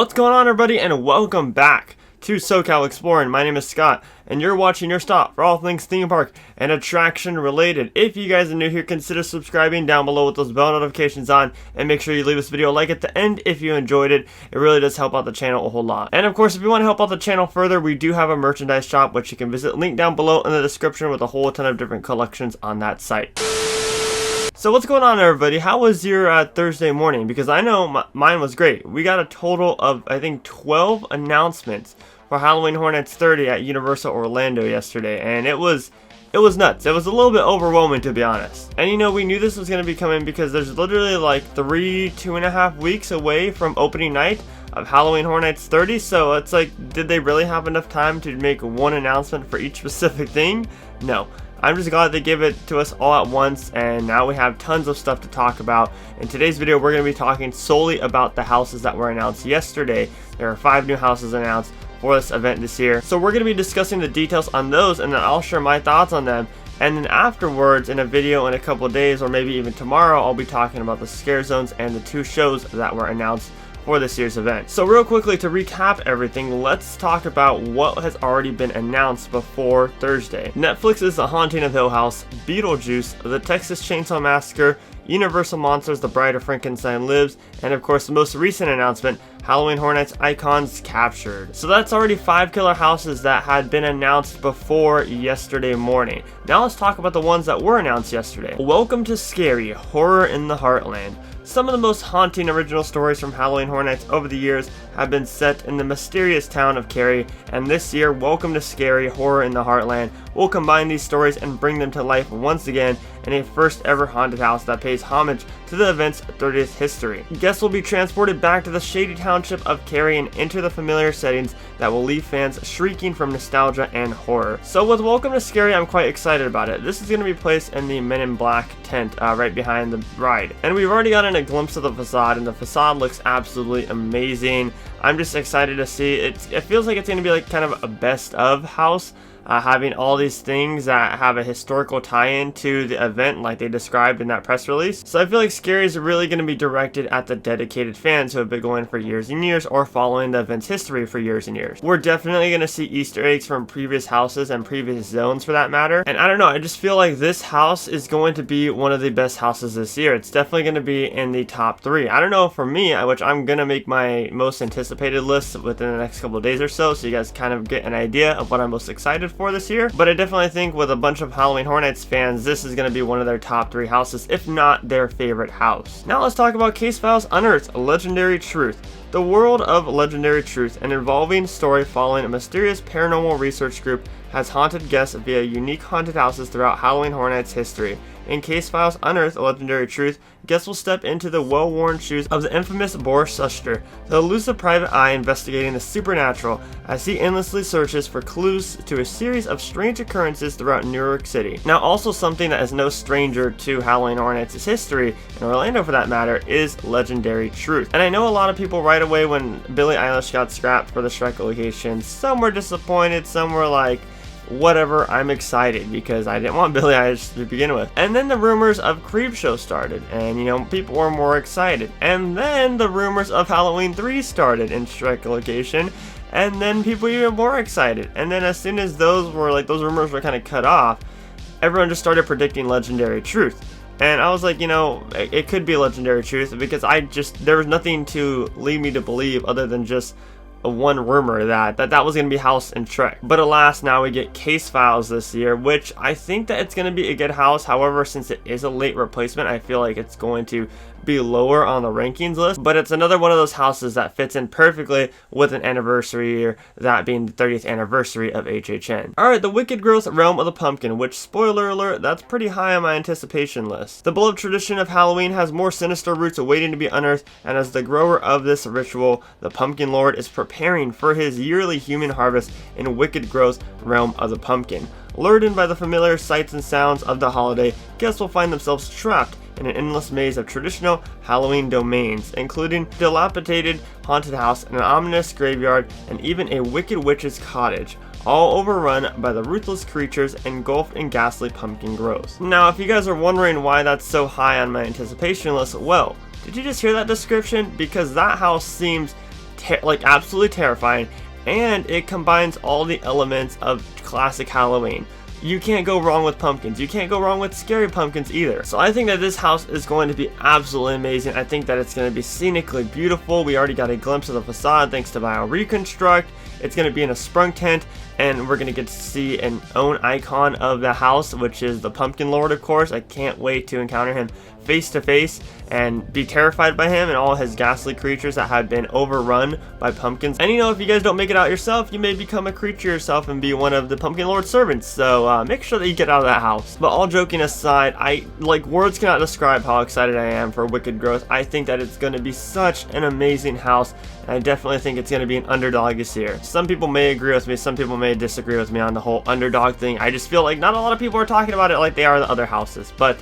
What's going on, everybody, and welcome back to SoCal Exploring. My name is Scott, and you're watching your stop for all things theme park and attraction related. If you guys are new here, consider subscribing down below with those bell notifications on, and make sure you leave this video a like at the end if you enjoyed it. It really does help out the channel a whole lot. And of course, if you want to help out the channel further, we do have a merchandise shop which you can visit, link down below in the description, with a whole ton of different collections on that site. So what's going on, everybody? How was your Thursday morning? Because I know mine was great. We got a total of, I think, 12 announcements for Halloween Horror Nights 30 at Universal Orlando yesterday, and it was nuts. It was a little bit overwhelming, to be honest. And you know, we knew this was going to be coming because there's literally like 2.5 weeks away from opening night of Halloween Horror Nights 30, so it's like, did they really have enough time to make one announcement for each specific thing? No. I'm just glad they gave it to us all at once, and now we have tons of stuff to talk about. In today's video, we're going to be talking solely about the houses that were announced yesterday. There are 5 new houses announced for this event this year. So we're going to be discussing the details on those, and then I'll share my thoughts on them. And then afterwards, in a video in a couple of days, or maybe even tomorrow, I'll be talking about the scare zones and the 2 shows that were announced for this year's event. So real quickly, to recap everything, let's talk about what has already been announced before Thursday. Netflix's The Haunting of Hill House, Beetlejuice, The Texas Chainsaw Massacre, Universal Monsters, The Bride of Frankenstein Lives, and of course the most recent announcement, Halloween Horror Nights Icons Captured. So that's already 5 killer houses that had been announced before yesterday morning. Now let's talk about the ones that were announced yesterday. Welcome to Scary, Horror in the Heartland. Some of the most haunting original stories from Halloween Horror Nights over the years have been set in the mysterious town of Cary, and this year, Welcome to Scary, Horror in the Heartland will combine these stories and bring them to life once again in a first ever haunted house that pays homage to the event's 30th history. Guests will be transported back to the shady township of Cary and enter the familiar settings that will leave fans shrieking from nostalgia and horror. So with Welcome to Scary, I'm quite excited about it. This is going to be placed in the Men in Black tent right behind the ride. And we've already gotten a glimpse of the facade, and the facade looks absolutely amazing. I'm just excited to see it. It feels like it's going to be like kind of a best of house. Having all these things that have a historical tie-in to the event like they described in that press release. So I feel like Scary is really going to be directed at the dedicated fans who have been going for years and years, or following the event's history for years and years. We're definitely going to see Easter eggs from previous houses and previous zones for that matter. And I don't know, I just feel like this house is going to be one of the best houses this year. It's definitely going to be in the top 3. I don't know, for me, which I'm going to make my most anticipated list within the next couple of days or so you guys kind of get an idea of what I'm most excited for this year. But I definitely think with a bunch of Halloween Horror Nights fans, this is going to be one of their top 3 houses, if not their favorite house. Now let's talk about Case Files Unearthed, Legendary Truth. The world of Legendary Truth, an evolving story following a mysterious paranormal research group, has haunted guests via unique haunted houses throughout Halloween Horror Nights history. In Case Files Unearthed, Legendary Truth, guests will step into the well-worn shoes of the infamous Boris Suster, the elusive private eye investigating the supernatural, as he endlessly searches for clues to a series of strange occurrences throughout New York City. Now, also something that is no stranger to Halloween Horror Nights' history, in Orlando for that matter, is Legendary Truth. And I know a lot of people right away when Billie Eilish got scrapped for the Shrek location, some were disappointed, some were like, whatever, I'm excited because I didn't want Billie Eilish to begin with. And then the rumors of Creepshow started, and you know, people were more excited. And then the rumors of Halloween 3 started in Shrek location, and then people were even more excited. And then as soon as those rumors were kind of cut off, everyone just started predicting Legendary Truth. And I was like, you know, it could be Legendary Truth, because there was nothing to lead me to believe other than just one rumor that was going to be house in Shrek. But alas, now we get Case Files this year, which I think that it's going to be a good house. However, since it is a late replacement, I feel like it's going to be lower on the rankings list. But it's another one of those houses that fits in perfectly with an anniversary year, that being the 30th anniversary of HHN. Alright, the Wicked Growth Realm of the Pumpkin, which, spoiler alert, that's pretty high on my anticipation list. The beloved tradition of Halloween has more sinister roots awaiting to be unearthed, and as the grower of this ritual, the Pumpkin Lord is preparing for his yearly human harvest in Wicked Growth Realm of the Pumpkin. Lured in by the familiar sights and sounds of the holiday, guests will find themselves trapped in an endless maze of traditional Halloween domains, including a dilapidated haunted house, an ominous graveyard, and even a wicked witch's cottage, all overrun by the ruthless creatures engulfed in ghastly pumpkin growth. Now, if you guys are wondering why that's so high on my anticipation list, well, did you just hear that description? Because that house seems like absolutely terrifying, and it combines all the elements of classic Halloween. You can't go wrong with pumpkins. You can't go wrong with scary pumpkins either. So I think that this house is going to be absolutely amazing. I think that it's going to be scenically beautiful. We already got a glimpse of the facade thanks to Bio Reconstruct. It's going to be in a sprung tent, and we're going to get to see an own icon of the house, which is the Pumpkin Lord, of course. I can't wait to encounter him face to face and be terrified by him and all his ghastly creatures that have been overrun by pumpkins. And you know, if you guys don't make it out yourself, you may become a creature yourself and be one of the Pumpkin Lord's servants. So make sure that you get out of that house. But all joking aside, words cannot describe how excited I am for Wicked Growth. I think that it's going to be such an amazing house, and I definitely think it's going to be an underdog this year. Some people may agree with me, some people may disagree with me on the whole underdog thing. I just feel like not a lot of people are talking about it like they are the other houses. But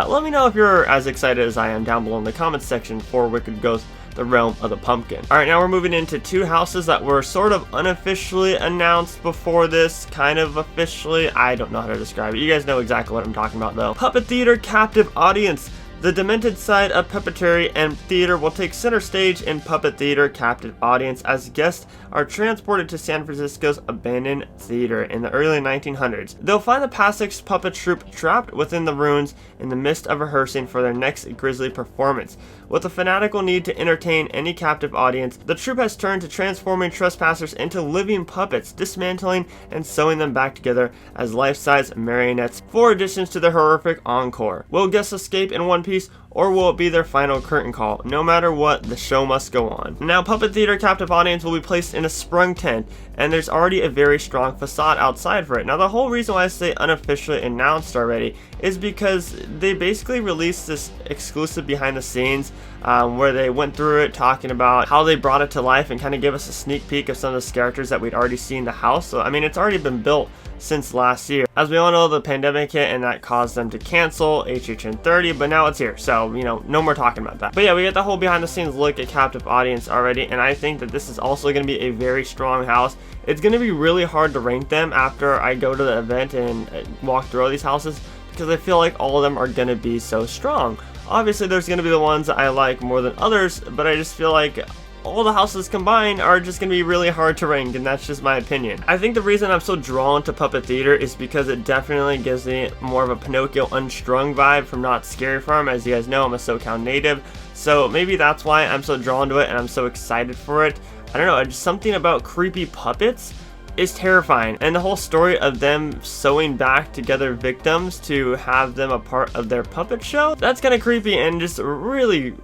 let me know if you're as excited as I am down below in the comments section for Wicked Growth, the realm of the pumpkin. Alright, now we're moving into two houses that were sort of unofficially announced before this, kind of officially. I don't know how to describe it. You guys know exactly what I'm talking about though. Puppet Theater Captive Audience. The demented side of puppetry and theater will take center stage in Puppet Theater Captive Audience as guests are transported to San Francisco's abandoned theater in the early 1900s. They'll find the Pasix puppet troupe trapped within the ruins in the midst of rehearsing for their next grisly performance. With a fanatical need to entertain any captive audience, the troupe has turned to transforming trespassers into living puppets, dismantling and sewing them back together as life-size marionettes for additions to the horrific encore. Will guests escape in one piece, or will it be their final curtain call? No matter what, the show must go on. Now, Puppet Theater Captive Audience will be placed in a sprung tent, and there's already a very strong facade outside for it. Now, the whole reason why I say unofficially announced already is because they basically released this exclusive behind the scenes where they went through it talking about how they brought it to life and kind of gave us a sneak peek of some of the characters that we'd already seen in the house. So, I mean, it's already been built since last year. As we all know, the pandemic hit and that caused them to cancel HHN 30, but now it's here, so you know, no more talking about that. But yeah, we get the whole behind the scenes look at Captive Audience already, and I think that this is also going to be a very strong house. It's going to be really hard to rank them after I go to the event and walk through all these houses, because I feel like all of them are going to be so strong. Obviously there's going to be the ones that I like more than others, but I just feel like all the houses combined are just going to be really hard to rank, and that's just my opinion. I think the reason I'm so drawn to Puppet Theater is because it definitely gives me more of a Pinocchio Unstrung vibe from Knott's Scary Farm. As you guys know, I'm a SoCal native, so maybe that's why I'm so drawn to it and I'm so excited for it. I don't know, just something about creepy puppets is terrifying, and the whole story of them sewing back together victims to have them a part of their puppet show, that's kind of creepy and just really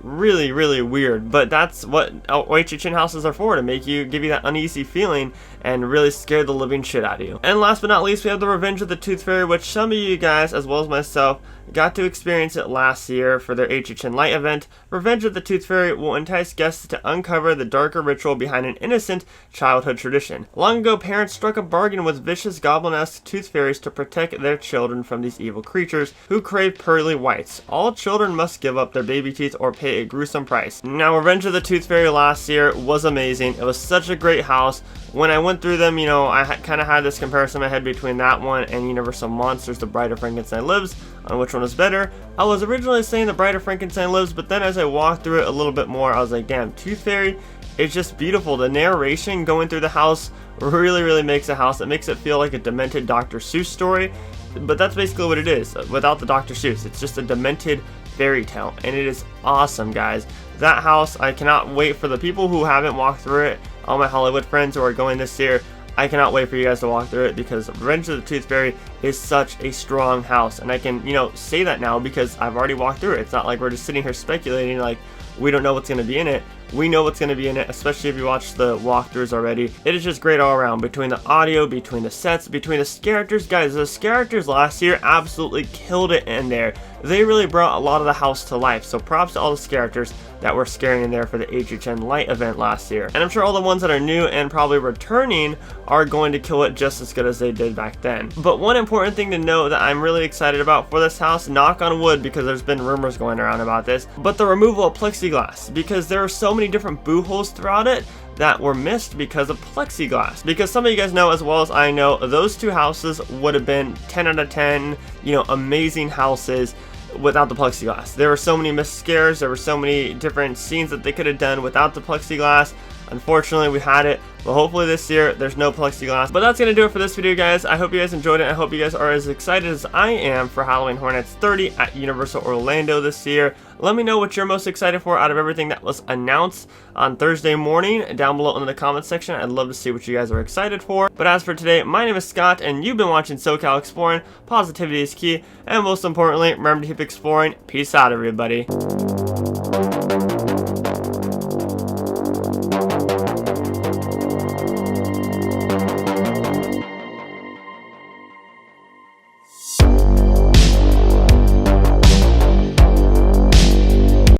weird. But that's what HHN houses are for, to give you that uneasy feeling and really scare the living shit out of you. And last but not least, we have the Revenge of the Tooth Fairy, which some of you guys, as well as myself, got to experience it last year for their HHN Light event. Revenge of the Tooth Fairy will entice guests to uncover the darker ritual behind an innocent childhood tradition. Long ago, parents struck a bargain with vicious goblin-esque tooth fairies to protect their children from these evil creatures who crave pearly whites. All children must give up their baby teeth or pay a gruesome price. Now, Revenge of the Tooth Fairy last year was amazing. It was such a great house. When I went through them, you know, I kind of had this comparison in my head between that one and Universal Monsters, The Bride of Frankenstein Lives, on which one was better. I was originally saying The Bride of Frankenstein Lives, but then as I walked through it a little bit more, I was like, damn, Tooth Fairy, it's just beautiful. The narration going through the house really makes the house. It makes it feel like a demented Dr. Seuss story, but that's basically what it is, without the Dr. Seuss. It's just a demented fairy tale, and it is awesome, guys. That house, I cannot wait for the people who haven't walked through it, all my Hollywood friends who are going this year. I cannot wait for you guys to walk through it, because Revenge of the Tooth Fairy is such a strong house, and I can, you know, say that now because I've already walked through it. It's not like we're just sitting here speculating like we don't know what's going to be in it. We know what's going to be in it, especially if you watch the walkthroughs already. It is just great all around, between the audio, between the sets, between the characters. Guys, the characters last year absolutely killed it in there. They really brought a lot of the house to life, so props to all the characters that were scaring in there for the HHN Light event last year. And I'm sure all the ones that are new and probably returning are going to kill it just as good as they did back then. But one important thing to note that I'm really excited about for this house, knock on wood, because there's been rumors going around about this, but the removal of plexiglass, because there are so many different boo holes throughout it that were missed because of plexiglass. Because some of you guys know as well as I know, those two houses would have been 10 out of 10, you know, amazing houses without the plexiglass. There were so many missed scares, there were so many different scenes that they could have done without the plexiglass. Unfortunately, we had it, but hopefully this year there's no plexiglass. But that's going to do it for this video, guys. I hope you guys enjoyed it. I hope you guys are as excited as I am for Halloween Horror Nights 30 at Universal Orlando this year. Let me know what you're most excited for out of everything that was announced on Thursday morning down below in the comments section. I'd love to see what you guys are excited for. But as for today, my name is Scott, and you've been watching SoCal Exploring. Positivity is key, and most importantly, remember to keep exploring. Peace out, everybody.